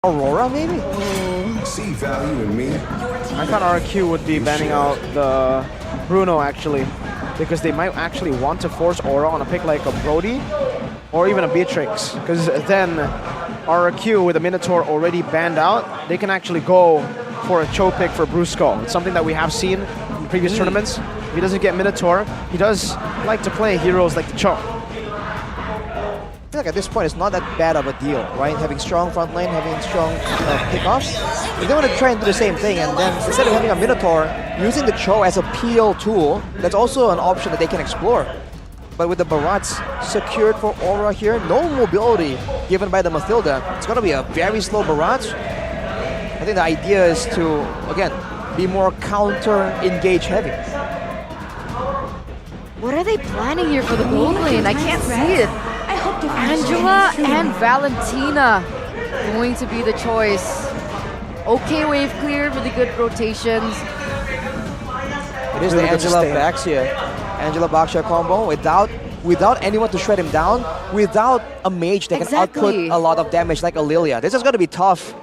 Aurora, maybe? See value in me? I thought RRQ would be banning out the Bruno, actually, because they might actually want to force Aura on a pick like a Brody or even a Beatrix, because then RRQ with a Minotaur already banned out, they can actually go for a Cho pick for Brusco. It's something that we have seen in previous tournaments. If he doesn't get Minotaur, he does like to play heroes like the Cho. I feel like at this point it's not that bad of a deal, right? Having strong front lane, having strong pickoffs. If they want to try and do the same thing, and then instead of having a Minotaur, using the Cho as a PL tool, that's also an option that they can explore. But with the Barats secured for Aura here, no mobility given by the Mathilda. It's going to be a very slow Barats. I think the idea is to, again, be more counter-engage heavy. What are they planning here for the gold lane? I can't see it. Angela and Valentina going to be the choice. Okay, wave clear, really good rotations. It is the Angela Baxia. Angela Baxia combo without anyone to shred him down, without a mage that can output a lot of damage like a Lilia. This is going to be tough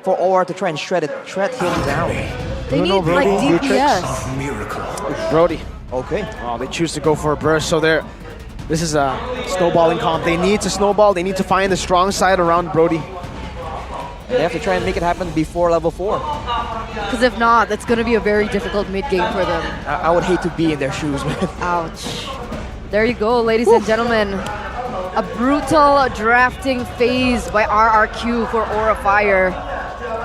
for Aura to try and shred him down. They need like DPS. A miracle. Brody. Okay. Oh, they choose to go for a burst, so this is a snowballing comp. They need to snowball. They need to find the strong side around Brody. They have to try and make it happen before level 4. Because if not, that's going to be a very difficult mid-game for them. I would hate to be in their shoes, man. Ouch. There you go, ladies and gentlemen. A brutal drafting phase by RRQ for Aura Fire.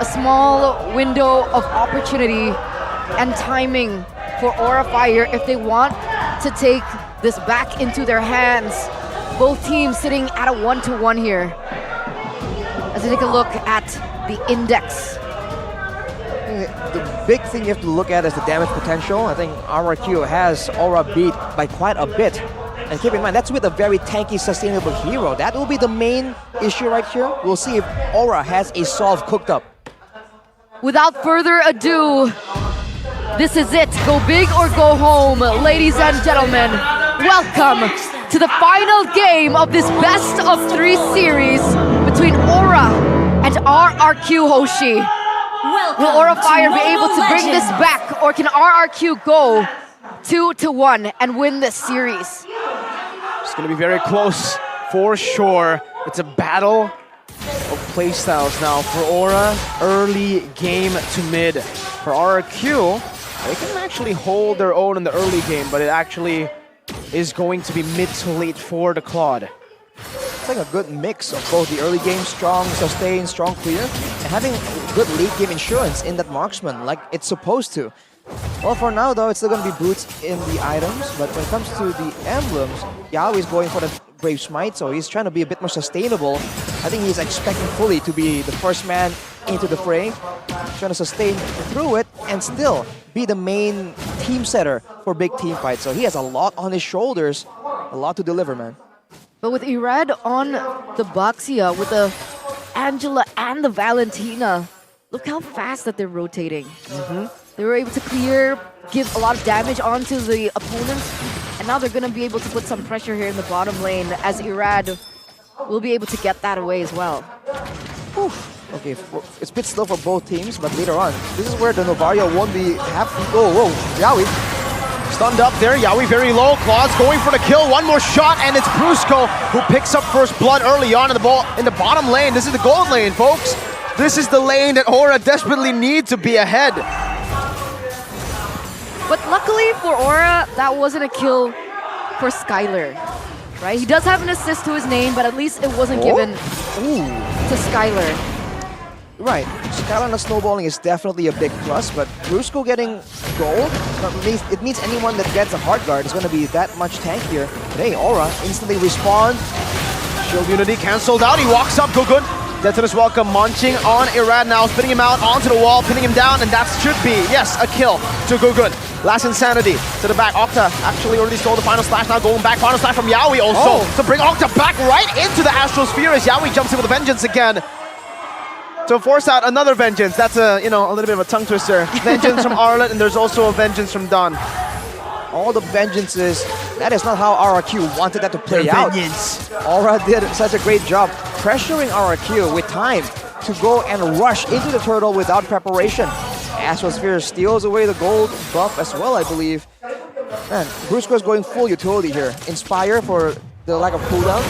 A small window of opportunity and timing for Aura Fire if they want to take this back into their hands. Both teams sitting at a 1-1 here. As we take a look at the index. The big thing you have to look at is the damage potential. I think RRQ has Aura beat by quite a bit. And keep in mind, that's with a very tanky, sustainable hero. That will be the main issue right here. We'll see if Aura has a solve cooked up. Without further ado, this is it. Go big or go home, ladies and gentlemen. Welcome to the final game of this best of 3 series between Aura and RRQ Hoshi. Will Aura Fire be able to bring this back, or can RRQ go 2-1 and win this series? It's going to be very close for sure. It's a battle of playstyles now for Aura. Early game to mid. For RRQ, they can actually hold their own in the early game, but it actually is going to be mid to late for the Claude. It's like a good mix of both the early game, strong sustain, strong clear, and having good late game insurance in that marksman like it's supposed to. Well, for now though, it's still going to be boots in the items, but when it comes to the emblems, Yawi is going for the Brave Smite, so he's trying to be a bit more sustainable. I think he's expecting fully to be the first man into the fray, trying to sustain through it and still be the main team setter for big team fights. So he has a lot on his shoulders, a lot to deliver, man. But with Irad on the Baxia, with the Angela and the Valentina, look how fast that they're rotating. They were able to clear, give a lot of damage onto the opponents, and now they're going to be able to put some pressure here in the bottom lane as Irad will be able to get that away as well. Whew. Okay, it's a bit slow for both teams, but later on, this is where the Novaria won't be happy. Oh, whoa, Yawi. Stunned up there, Yawi very low. Claude's going for the kill. One more shot, and it's Brusco who picks up first blood early on in the bottom lane. This is the gold lane, folks. This is the lane that Aura desperately need to be ahead. But luckily for Aura, that wasn't a kill for Skylar, right? He does have an assist to his name, but at least it wasn't given to Skylar. Right, Skylar on the snowballing is definitely a big plus, but Brusco getting gold, it means anyone that gets a hard guard is going to be that much tankier. But hey, Aura instantly respawn. Shield Unity cancelled out, he walks up, Gugun. Detonus Welcome munching on Irad now, spinning him out onto the wall, pinning him down, and that should be, yes, a kill to Gugun. Last Insanity to the back. Octa actually already stole the final slash, now going back. Final slash from Yawi also to bring Octa back right into the Astral Sphere as Yawi jumps in with a vengeance again. To force out another vengeance. That's a little bit of a tongue twister. Vengeance from Arlet, and there's also a vengeance from Don. All the vengeances, that is not how RRQ wanted that to play out. Aura did such a great job pressuring RRQ with time. to go and rush into the turtle without preparation. Astrosphere steals away the gold buff as well, I believe. Man, Brusco is going full utility here. Inspire for the lack of cooldown,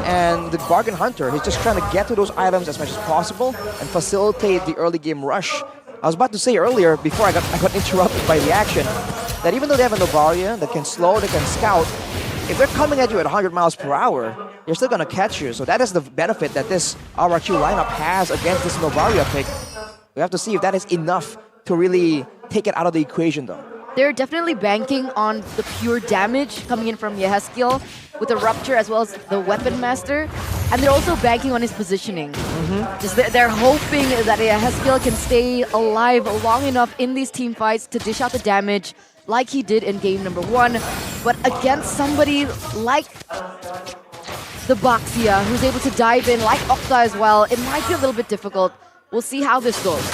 and the Bargain Hunter, he's just trying to get to those items as much as possible and facilitate the early game rush. I was about to say earlier, before I got interrupted by the action, that even though they have a Novaria that can slow, they can scout, if they're coming at you at 100 miles per hour, they're still going to catch you. So that is the benefit that this RRQ lineup has against this Novaria pick. We have to see if that is enough to really take it out of the equation though. They're definitely banking on the pure damage coming in from Yehezkiel with the Rupture as well as the Weapon Master. And they're also banking on his positioning. Just they're hoping that Yehezkiel can stay alive long enough in these team fights to dish out the damage like he did in game number 1. But against somebody like the Baxia, who's able to dive in, like Okta as well, it might be a little bit difficult. We'll see how this goes.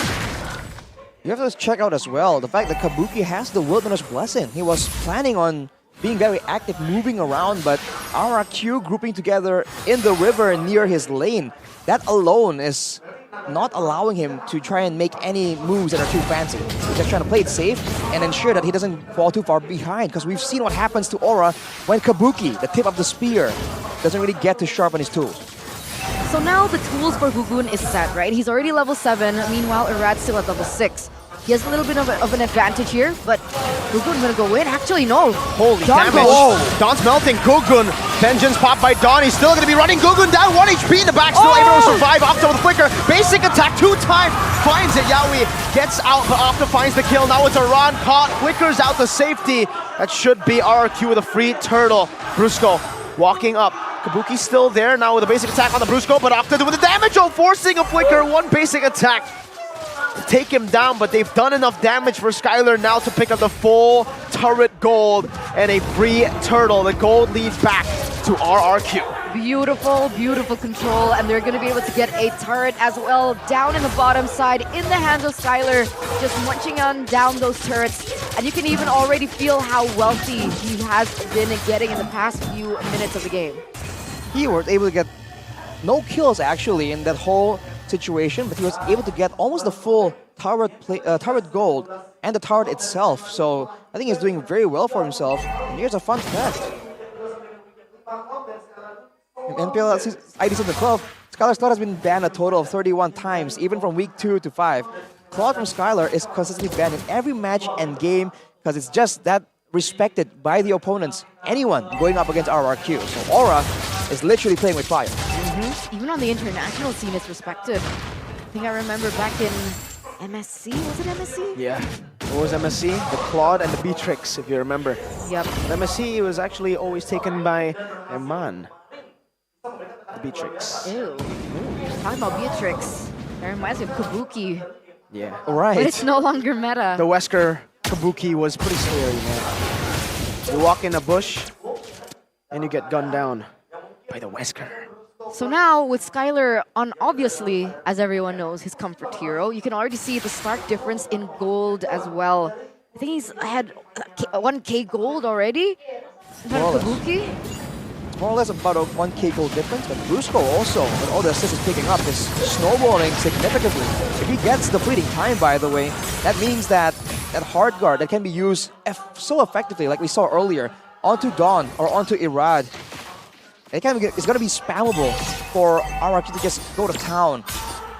You have to check out as well the fact that Kabuki has the Wilderness Blessing. He was planning on being very active, moving around, but RRQ grouping together in the river near his lane, that alone is not allowing him to try and make any moves that are too fancy. He's just trying to play it safe and ensure that he doesn't fall too far behind, because we've seen what happens to Aura when Kabuki, the tip of the spear, doesn't really get to sharpen his tools. So now the tools for Gugun is set, right? He's already level 7, meanwhile Irad's still at level 6. He has a little bit of an advantage here, but Gugun's gonna go in. Actually, no. Holy Dawn damage. goes. Dawn's melting. Gugun. Vengeance popped by Dawn. He's still gonna be running. Gugun down. 1 HP in the back. Still able to survive. Octa with a flicker. Basic attack 2 times. Finds it. Yaoi gets out, but Octa finds the kill. Now it's a run. Caught. Flickers out the safety. That should be RRQ with a free turtle. Brusco walking up. Kabuki's still there now with a basic attack on the Brusco, but Octa with the damage. Oh, forcing a flicker. 1 basic attack to take him down, but they've done enough damage for Skylar now to pick up the full turret gold and a free turtle. The gold leads back to RRQ. Beautiful, beautiful control, and they're gonna be able to get a turret as well down in the bottom side in the hands of Skylar, just munching on down those turrets. And you can even already feel how wealthy he has been getting in the past few minutes of the game. He was able to get no kills actually in that whole situation, but he was able to get almost the full turret gold and the turret itself. So I think he's doing very well for himself. And here's a fun fact. In MPL ID Season 12, Skylar's Cloud has been banned a total of 31 times, even from week 2 to 5. Cloud from Skylar is consistently banned in every match and game because it's just that respected by the opponents, anyone going up against RRQ. So Aura is literally playing with fire. Even on the international scene, it's respected. I think I remember back in MSC, was it MSC? Yeah. What was MSC? The Claude and the Beatrix, if you remember. Yep. MSC was actually always taken by Eman. The Beatrix. Ew. Talking about Beatrix. That reminds me of Kabuki. Yeah. Right. But it's no longer meta. The Wesker Kabuki was pretty scary, man. You walk in a bush and you get gunned down by the Wesker. So now with Skylar on, obviously, as everyone knows, his comfort hero, you can already see the stark difference in gold as well. I think he's had 1k gold already in front of Kabuki. It's more or less about a 1k gold difference, but Brusco also, with all the assists he's picking up, is snowballing significantly. If he gets the fleeting time, by the way, that means that that hard guard that can be used so effectively, like we saw earlier, onto Dawn or onto Irad, it's going to be spammable for RRQ to just go to town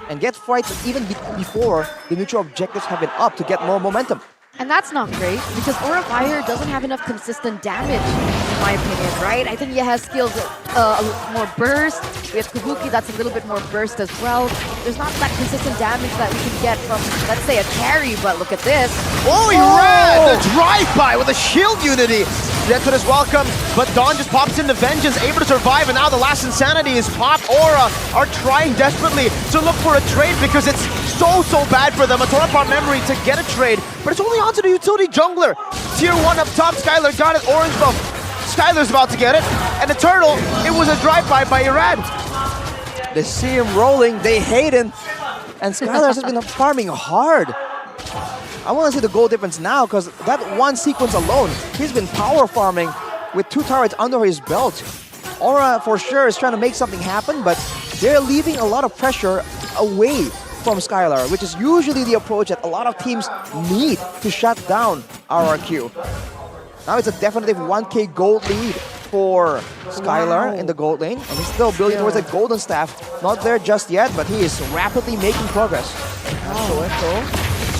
and get fights even before the neutral objectives have been up to get more momentum. And that's not great, because Aura Fire doesn't have enough consistent damage, in my opinion, right? I think he has skills a little more burst. We have Kabuki that's a little bit more burst as well. There's not that consistent damage that we can get from, let's say, a carry, but look at this. Oh, he ran! The drive-by with a shield unity. Deathwood is welcome, but Dawn just pops into Vengeance, able to survive, and now the last Insanity is popped. Aura are trying desperately to look for a trade because it's so bad for them. A Torapon memory to get a trade, but it's only onto the utility jungler. Tier 1 up top, Skylar got it, orange buff. Skylar's about to get it, and the turtle, it was a drive-by by Irad. They see him rolling, they hate him, and Skylar has been farming hard. I want to see the goal difference now, because that one sequence alone, he's been power farming with 2 turrets under his belt. Aura, for sure, is trying to make something happen, but they're leaving a lot of pressure away from Skylar, which is usually the approach that a lot of teams need to shut down RRQ. Now it's a definitive 1K gold lead for Skylar in the gold lane, and he's still building towards a golden staff. Not there just yet, but he is rapidly making progress. So Echo,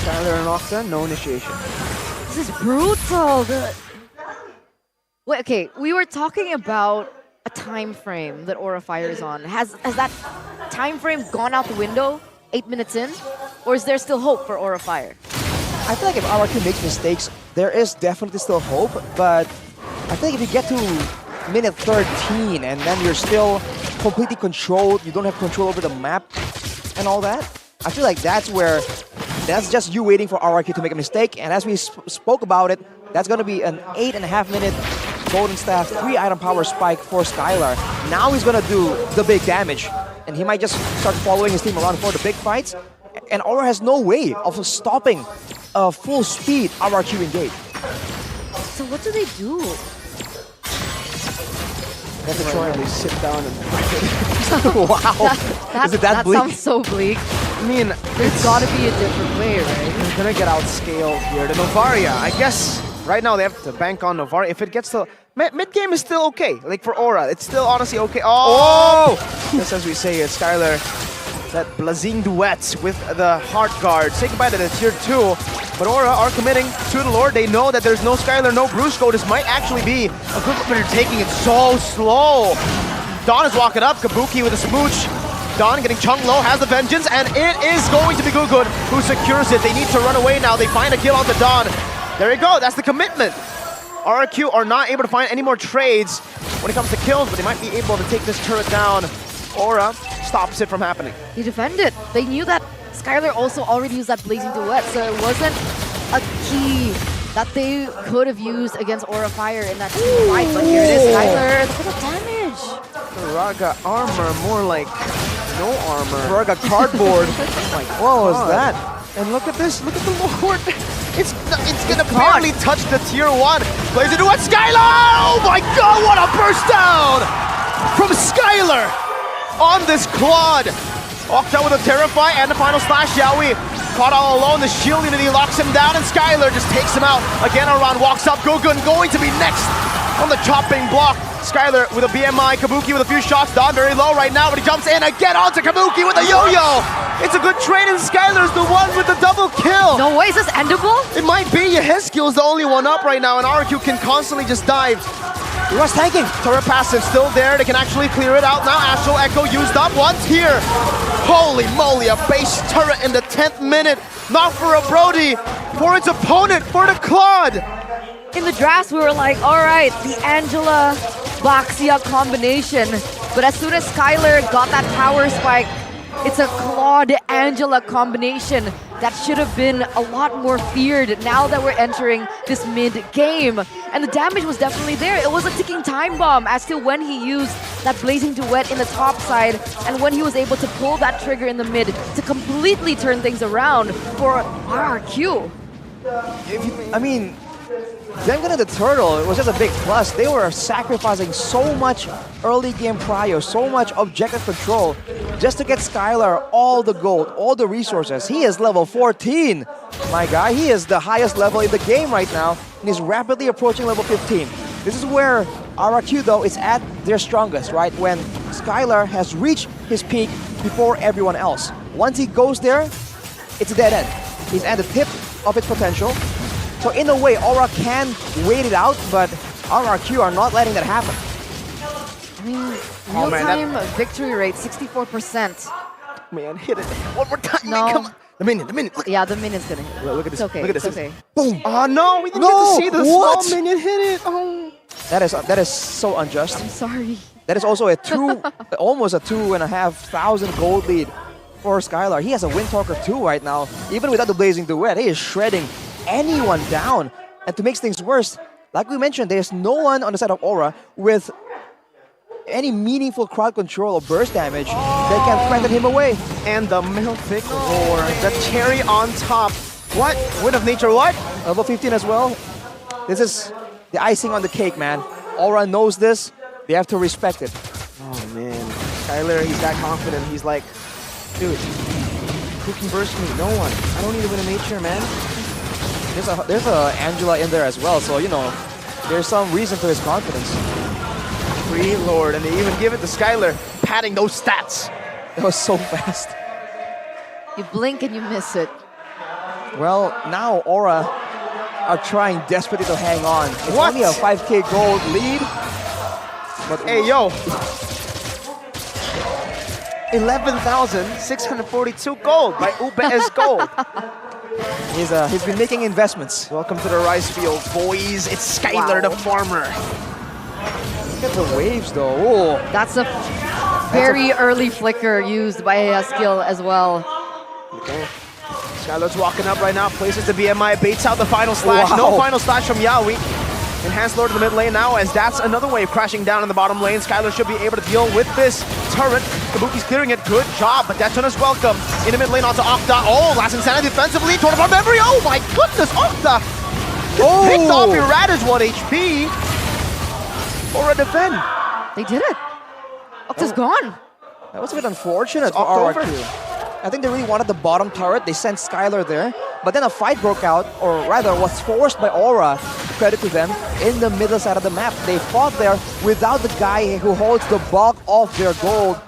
Skylar and Octa, no initiation. This is brutal. Wait, okay, we were talking about a time frame that Aura Fire is on. Has that time frame gone out the window 8 minutes in? Or is there still hope for Aura Fire? I feel like if RRQ makes mistakes, there is definitely still hope, but I think if you get to minute 13 and then you're still completely controlled, you don't have control over the map and all that, I feel like that's just you waiting for RRQ to make a mistake. And as we spoke about it, that's going to be an 8.5 minute golden staff, 3 item power spike for Skylar. Now he's going to do the big damage, and he might just start following his team around for the big fights. And Aura has no way of stopping a full speed RRQ engage. So what do they do? They have to try and sit down and Wow. Is it that bleak? Sounds so bleak. I mean, There's gotta be a different way, right? they're gonna get outscaled here. The Novaria, I guess right now they have to bank on Novaria. If it gets to mid game is still okay. Like for Aura, it's still honestly okay. Oh! Just as we say, Skylar, that blazing duets with the Heart Guard. Say goodbye to the tier 2. But Aura are committing to the Lord. They know that there's no Skylar, no Brusco. This might actually be a good one. They're taking it so slow. Don is walking up. Kabuki with a smooch. Don getting Chung low, has the Vengeance, and it is going to be Gugun who secures it. They need to run away now. They find a kill onto Don. There you go. That's the commitment. RRQ are not able to find any more trades when it comes to kills, but they might be able to take this turret down. Aura stops it from happening. He defended. They knew that Skylar also already used that Blazing Duet, so it wasn't a key that they could have used against Aura Fire in that team fight. But here it is, Skylar, a bit of damage. Raga armor, more like no armor. Raga cardboard. What was that? And look at this, look at the Lord. It's gonna barely touch the tier 1. Plays into what? Skylar! Oh my god, what a burst down from Skylar on this Claude. Octa with a Terrify and the final slash, Yaoi. Caught all alone, the shield unity locks him down, and Skylar just takes him out. Again, around walks up, Gugun going to be next on the chopping block. Skylar with a BMI, Kabuki with a few shots, Don very low right now, but he jumps in again onto Kabuki with a yo-yo. It's a good trade, and Skylar's the one with the double kill. No way, is this endable? It might be. Heskill's the only one up right now, and RRQ can constantly just dive. Rush tanking. Turret passive still there. They can actually clear it out now. Astral Echo used up once here. Holy moly, a base turret in the 10th minute. Not for a Brody, for its opponent, for the Claude. In the drafts, we were like, all right, the Angela Baxia combination. But as soon as Skylar got that power spike, it's a Claude Angela combination that should have been a lot more feared now that we're entering this mid-game. And the damage was definitely there. It was a ticking time bomb as to when he used that Blazing Duet in the top side and when he was able to pull that trigger in the mid to completely turn things around for RRQ. I mean, them getting the turtle, it was just a big plus. They were sacrificing so much early game prio, so much objective control just to get Skylar all the gold, all the resources. He is level 14, my guy. He is the highest level in the game right now, and he's rapidly approaching level 15. This is where RRQ, though, is at their strongest, right? When Skylar has reached his peak before everyone else. Once he goes there, it's a dead end. He's at the tip of its potential. So in a way, Aura can wait it out, but RRQ are not letting that happen. I mean, real-time victory rate, 64%. Man, hit it one more time. No. Come on. The minion. Look. Yeah, the minion's gonna hit. Look at this. It's okay, Look at this. it's okay. Boom. Oh no, we didn't get to see the small minion hit it. Oh. That is so unjust. I'm sorry. That is also a almost a 2,500 gold lead for Skylar. He has a Wind Talker 2 right now. Even without the Blazing Duet, he is shredding anyone down. And to make things worse, like we mentioned, there's no one on the side of Aura with any meaningful crowd control or burst damage that can threaten him away. And the Mythic Roar, the cherry on top. What? Wind of Nature, what? Level 15 as well. This is the icing on the cake, man. Aura knows this. They have to respect it. Oh man, Skylar, he's that confident. He's like, Dude, who can burst me? No one. I don't need to win a nature, man. There's a Angela in there as well, so you know, there's some reason for his confidence. Lord, and they even give it to Skylar, padding those stats. That was so fast. You blink and you miss it. Well, now Aura are trying desperately to hang on. It's What? only a 5k gold lead. But Hey, yo. 11,642 gold by UBS Gold. he's been making investments. Welcome to the rice field, boys. It's Skylar Wow. the farmer. Look at the waves though. Oh, That's a very early flicker used by a skill as well. Okay. Skylar's walking up right now, places the BMI, baits out the final slash. Wow. No final slash from Yaoi. Enhanced Lord in the mid lane now, as that's another wave crashing down in the bottom lane. Skylar should be able to deal with this turret. Kabuki's clearing it. Good job, but Detona's welcome. In the mid lane onto Octa. Oh, last insanity defensively. Torn apart memory. Oh my goodness, Octa! Oh. Picked off Irada's 1 HP. Or a defend. They did it. Octa's gone. that was a bit unfortunate for Octa over. RRQ. I think they really wanted the bottom turret. They sent Skylar there, but then a fight broke out, or rather was forced by Aura, credit to them, in the middle side of the map. They fought there without the guy who holds the bulk of their gold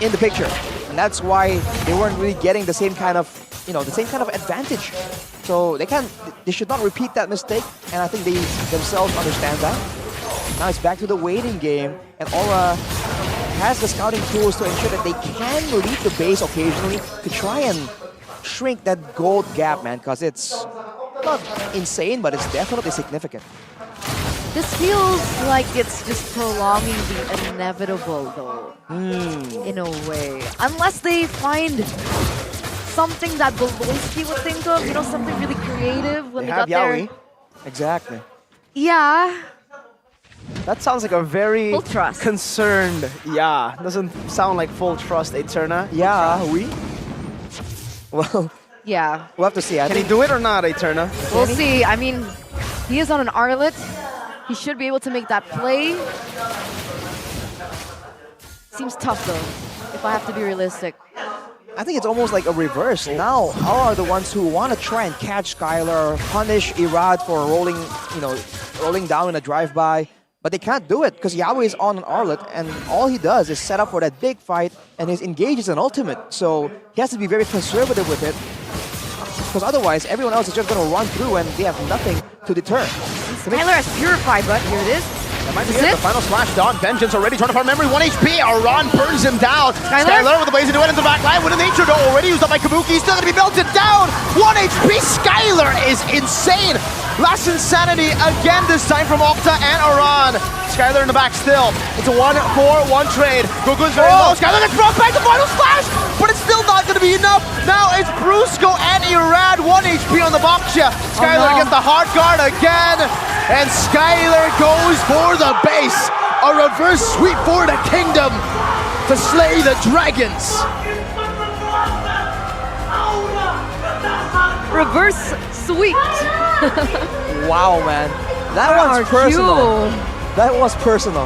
in the picture. And that's why they weren't really getting the same kind of, the same kind of advantage. So they should not repeat that mistake, and I think they themselves understand that. Now it's back to the waiting game, and Aura has the scouting tools to ensure that they can leave the base occasionally to try and shrink that gold gap, man, because it's not insane, but it's definitely significant. This feels like it's just prolonging the inevitable, though, in a way. Unless they find something that Beloyski would think of, something really creative when they have got Yaoi. there. Exactly. Yeah. That sounds like a very Full trust. concerned. Yeah, doesn't sound like full trust, Eterna. Yeah, Well, Yeah. we'll have to see. I Can he think do it or not, Eterna? We'll see. I mean, he is on an Arlet. He should be able to make that play. Seems tough, though, if I have to be realistic. I think it's almost like a reverse. Now, Aura are the ones who want to try and catch Skylar, punish Irad for rolling down in a drive-by. But they can't do it because Yaoi is on an Arlet, and all he does is set up for that big fight, and his engage is an ultimate. So he has to be very conservative with it, because otherwise everyone else is just going to run through and they have nothing to deter. Skylar has purified, but here it is. That might be Is it. it? The final splash. Dawn Vengeance already trying to farm memory. 1 HP. Aran burns him down. Skylar? with the blaze into it into the back line. With a nature though already used up by Kabuki. Still going to be melted down. 1 HP. Skylar is insane. Last insanity again, this time from Octa and Aran. Skylar in the back still. It's a 1-4-1 trade. Gugun's very low. Skylar gets brought back to final splash, but it's still not going to be enough. Now it's Brusco and Irad. 1 HP on the Baksha. Skylar no. gets the hard guard again. And Skylar goes for the base. A reverse sweep for the kingdom to slay the dragons. Reverse sweep. Wow, man. That was RRQ. personal. That was personal.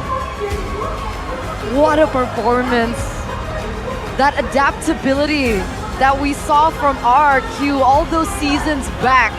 What a performance. That adaptability that we saw from RRQ all those seasons back